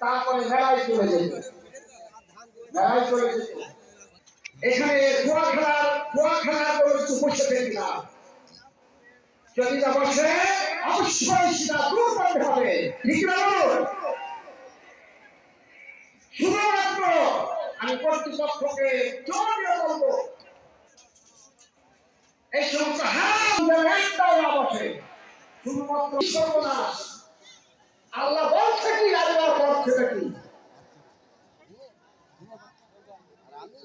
তারপরে মেলায় চলে যেত, মেলায় চলে যেত। এখানে কুয়াখানার কোনো কিছু বসে থাকি না, যদি তা বসে অবশ্যই সেটা দূর করতে হবে। ঠিক না? শুধুমাত্র আমি কর্তৃপক্ষকে জোর দিয়ে বলবো, এই সমস্ত একটাও না বসে, শুধুমাত্র সর্বনাশ। আল্লাহ বলছে কি, আল্লাহ বলছে কি?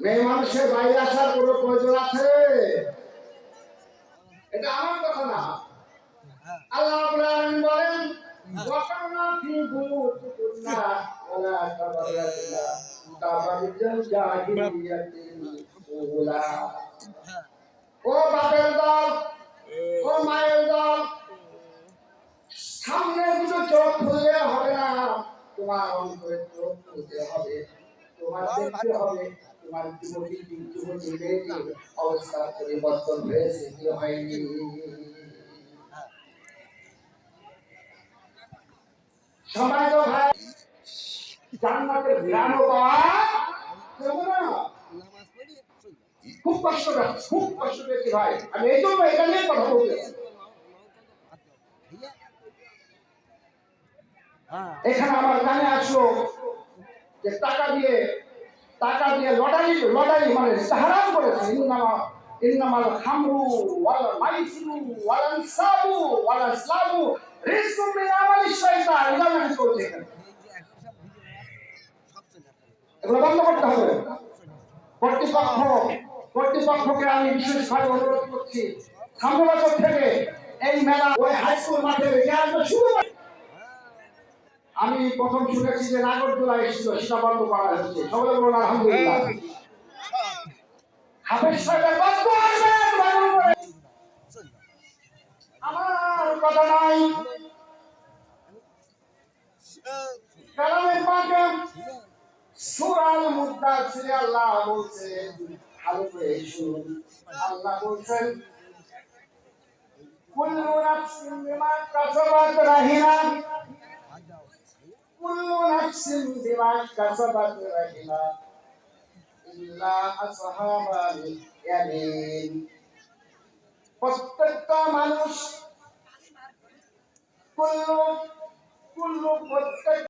মেয়ে মানুষের বাইরে আসার কোনো প্রয়োজন আছে? এটা আমার কথা না। আল্লাহ বলেন ওয়াকানা ফি বুয়ুতিকুন্না ওয়ালা তাবাররাজনা তাবাররুজাল জাহিলিয়াতিল উলা। ও বাপের দল, ও মায়ের দল, সামনে দুটো চোখ খুললে হবে না, তোমার অন্তরে চোখ খুলতে হবে। তোমার দেখতে হবে তোমার যুবতীদের অবস্থা পরিবর্তন হয়েছে কি হয়নি। সবাই তো ভাই জান্নাতের ঘ্রাণ পাওয়া যাবে না। খুব কষ্ট পেয়েছি ভাই। আমি এই জন্য এটা নিয়ে কথা বলতে, এখানে আমার কানে আসলো যে টাকা দিয়ে লটারি মানে হারাম করেছে। ইন্নামাল খামরু ওয়াল মাইসিরু ওয়াল আনসাবু ওয়াল আসলামু রিজকুম মিন আমালিশ শাইতান। এটা আমি বলছি, এগুলো বন্ধ করতে হবে। কর্তৃপক্ষকে আমি বিশেষভাবে অনুরোধ করছি, সামনের বছর থেকে এই মেলা ওই হাই স্কুল মাঠে শুরু। আমি প্রথম শুনেছি যে নাগরদোলা এসেছিল, সেটা বন্ধ করা হয়েছে। সবাই বলুন আলহামদুলিল্লাহ। হাফেজ সাহেবের বন্ধ আসবেন। আমার কথা নাই, কালামের পাকে সূরা মুদাসসিরে আল্লাহ বলছেন, ভালো করে শুনুন। আল্লাহ বলছেন কুল্লু নাফসিন বিমা কাসাবাত রাহিনা, কুল্লু নাফসিন বিমা কাসাবাত রাহিনা ইল্লা আসহাবাল ইয়ামিন। প্রত্যেকটা মানুষ প্রত্যেক